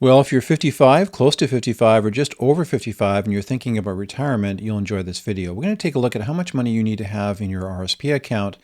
Well, if you're 55, close to 55, or just over 55 and you're thinking about retirement, you'll enjoy this video. We're going to take a look at how much money you need to have in your RSP account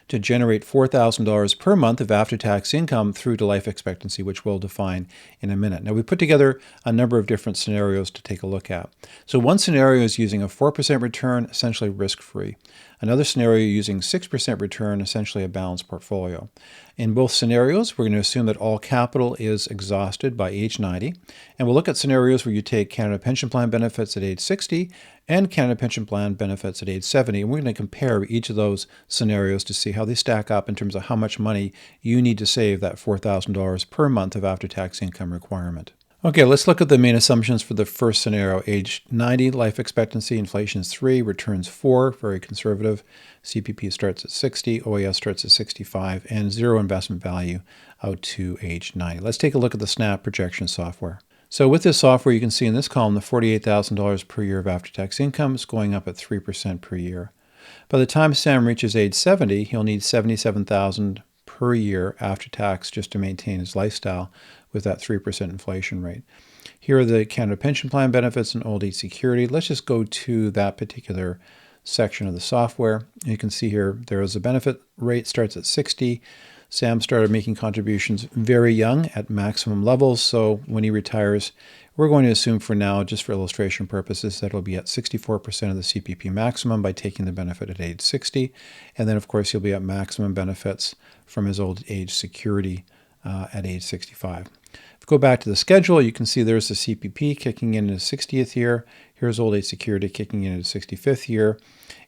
to generate $4,000 per month of after-tax income through to life expectancy, which we'll define in a minute. Now, we put together a number of different scenarios to take a look at. So one scenario is using a 4% return, essentially risk-free. Another scenario using 6% return, essentially a balanced portfolio. In both scenarios, we're going to assume that all capital is exhausted by age 90. And we'll look at scenarios where you take Canada Pension Plan benefits at age 60 and Canada Pension Plan benefits at age 70. And we're going to compare each of those scenarios to see how they stack up in terms of how much money you need to save that $4,000 per month of after-tax income requirement. Okay, let's look at the main assumptions for the first scenario. Age 90, life expectancy, inflation is 3, returns 4, very conservative. CPP starts at 60, OAS starts at 65, and zero investment value out to age 90. Let's take a look at the SNAP projection software. So with this software, you can see in this column the $48,000 per year of after-tax income is going up at 3% per year. By the time Sam reaches age 70, he'll need $77,000 per year after tax just to maintain his lifestyle with that 3% inflation rate. Here are the Canada Pension Plan benefits and old age security. Let's just go to that particular section of the software. You can see here there is a benefit rate starts at 60. Sam started making contributions very young at maximum levels, so when he retires, we're going to assume for now, just for illustration purposes, that it'll be at 64% of the CPP maximum by taking the benefit at age 60. And then, of course, he'll be at maximum benefits from his old age security at age 65. If we go back to the schedule, you can see there's the CPP kicking in his 60th year. Here's old age security kicking in his 65th year.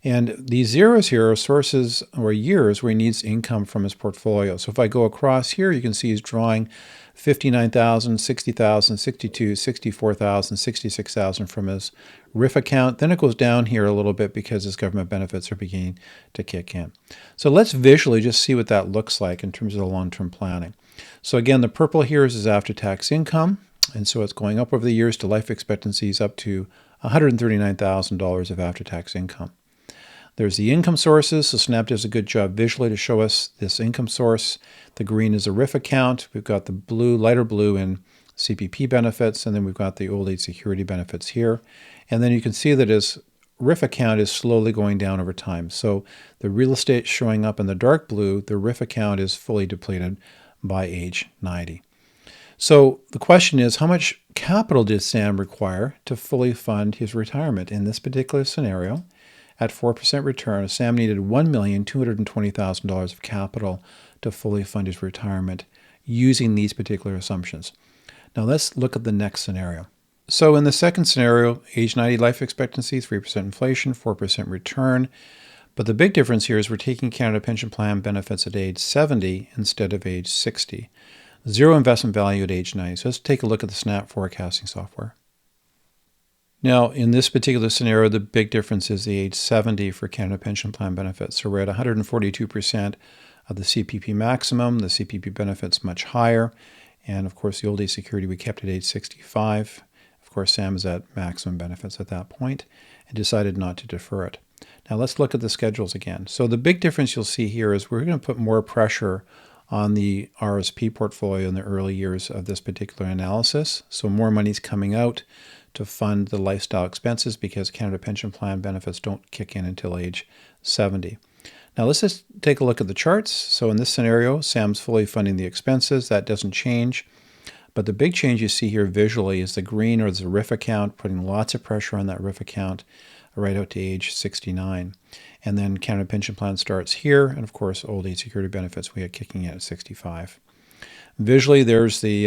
And these zeros here are sources or years where he needs income from his portfolio. So if I go across here, you can see he's drawing $59,000, $60,000, $62,000, $64,000, $66,000 from his RIF account. Then it goes down here a little bit because his government benefits are beginning to kick in. So let's visually just see what that looks like in terms of the long-term planning. So again, the purple here is his after-tax income. And so it's going up over the years to life expectancies up to $139,000 of after-tax income. There's the income sources, so SNAP does a good job visually to show us this income source. The green is a RIF account. We've got the blue, lighter blue in CPP benefits, and then we've got the old age security benefits here. And then you can see that his RIF account is slowly going down over time. So the real estate showing up in the dark blue, the RIF account is fully depleted by age 90. So the question is, how much capital did Sam require to fully fund his retirement? In this particular scenario, at 4% return, Sam needed $1,220,000 of capital to fully fund his retirement using these particular assumptions. Now let's look at the next scenario. So in the second scenario, age 90 life expectancy, 3% inflation, 4% return. But the big difference here is we're taking Canada Pension Plan benefits at age 70 instead of age 60. Zero investment value at age 90. So let's take a look at the SNAP forecasting software. Now, in this particular scenario, the big difference is the age 70 for Canada Pension Plan benefits. So we're at 142% of the CPP maximum. The CPP benefit's much higher. And of course, the old age security we kept at age 65. Of course, Sam is at maximum benefits at that point and decided not to defer it. Now let's look at the schedules again. So the big difference you'll see here is we're going to put more pressure on the RSP portfolio in the early years of this particular analysis. So more money's coming out to fund the lifestyle expenses because Canada Pension Plan benefits don't kick in until age 70. Now let's just take a look at the charts. So in this scenario, Sam's fully funding the expenses. That doesn't change. But the big change you see here visually is the green or the RIF account, putting lots of pressure on that RIF account right out to age 69. And then Canada Pension Plan starts here. And of course, old age security benefits we had kicking in at 65. Visually, there's the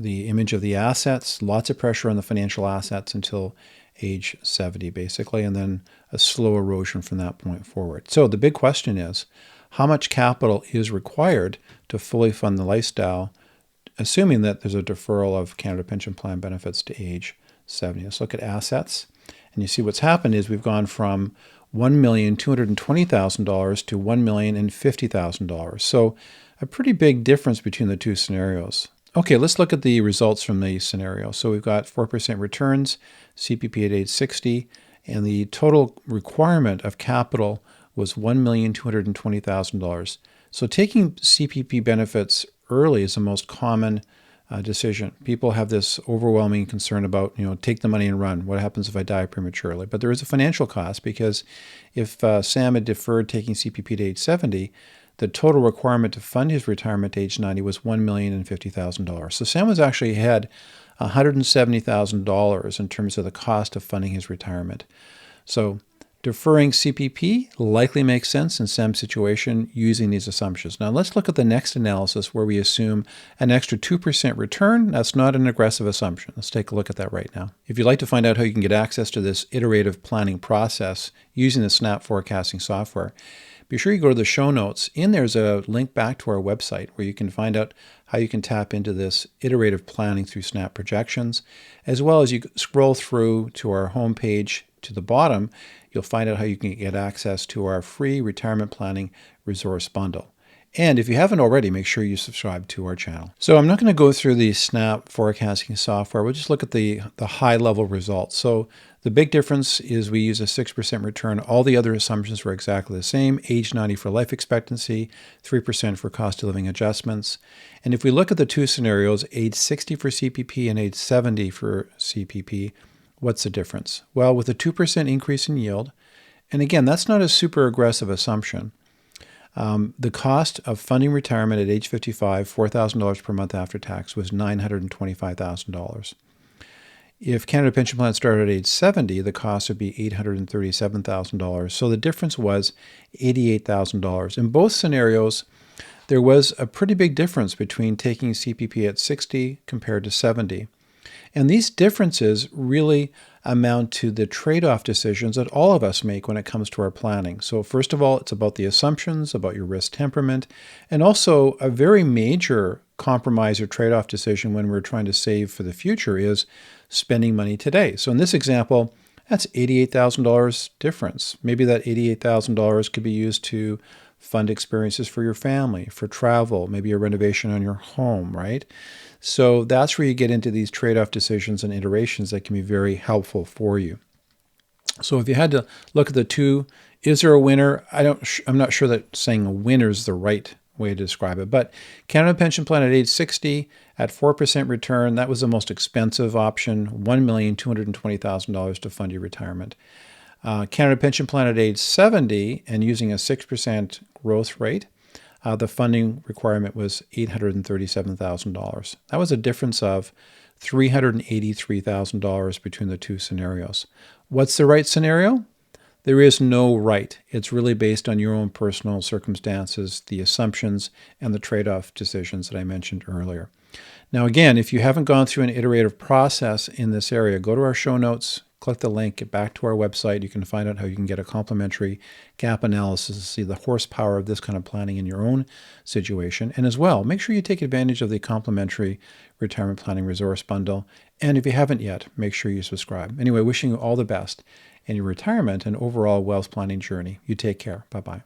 image of the assets, lots of pressure on the financial assets until age 70, basically, and then a slow erosion from that point forward. So the big question is, how much capital is required to fully fund the lifestyle, assuming that there's a deferral of Canada Pension Plan benefits to age 70? Let's look at assets. And you see what's happened is we've gone from $1,220,000 to $1,050,000. So a pretty big difference between the two scenarios. Okay, let's look at the results from the scenario. So we've got 4% returns, CPP at age 60, and the total requirement of capital was $1,220,000. So taking CPP benefits early is the most common decision. People have this overwhelming concern about, take the money and run. What happens if I die prematurely? But there is a financial cost, because if Sam had deferred taking CPP to age 70, the total requirement to fund his retirement to age 90 was $1,050,000. So Sam was actually ahead $170,000 in terms of the cost of funding his retirement. So deferring CPP likely makes sense in Sam's situation using these assumptions. Now let's look at the next analysis where we assume an extra 2% return. That's not an aggressive assumption. Let's take a look at that right now. If you'd like to find out how you can get access to this iterative planning process using the SNAP forecasting software, be sure you go to the show notes. There's a link back to our website where you can find out how you can tap into this iterative planning through SNAP projections, as well as you scroll through to our homepage to the bottom, you'll find out how you can get access to our free retirement planning resource bundle. And if you haven't already, make sure you subscribe to our channel. So I'm not going to go through the SNAP forecasting software. We'll just look at the high-level results. So the big difference is we use a 6% return. All the other assumptions were exactly the same. Age 90 for life expectancy, 3% for cost of living adjustments. And if we look at the two scenarios, age 60 for CPP and age 70 for CPP, what's the difference? Well, with a 2% increase in yield, and again, that's not a super aggressive assumption, the cost of funding retirement at age 55, $4,000 per month after tax, was $925,000. If Canada Pension Plan started at age 70, the cost would be $837,000. So the difference was $88,000. In both scenarios, there was a pretty big difference between taking CPP at 60 compared to 70. And these differences really amount to the trade-off decisions that all of us make when it comes to our planning. So first of all, it's about the assumptions, about your risk temperament, and also a very major compromise or trade-off decision when we're trying to save for the future is spending money today. So in this example, that's $88,000 difference. Maybe that $88,000 could be used to fund experiences for your family, for travel, maybe a renovation on your home, right? So that's where you get into these trade-off decisions and iterations that can be very helpful for you. So if you had to look at the two, is there a winner? I'm not sure that saying a winner is the right way to describe it, but Canada Pension Plan at age 60 at 4% return, that was the most expensive option, $1,220,000 to fund your retirement. Canada Pension Plan at age 70 and using a 6% growth rate, the funding requirement was $837,000. That was a difference of $383,000 between the two scenarios. What's the right scenario? There is no right. It's really based on your own personal circumstances, the assumptions, and the trade-off decisions that I mentioned earlier. Now, again, if you haven't gone through an iterative process in this area, go to our show notes, click the link, get back to our website. You can find out how you can get a complimentary gap analysis to see the horsepower of this kind of planning in your own situation. And as well, make sure you take advantage of the complimentary retirement planning resource bundle. And if you haven't yet, make sure you subscribe. Anyway, wishing you all the best in your retirement and overall wealth planning journey. You take care. Bye-bye.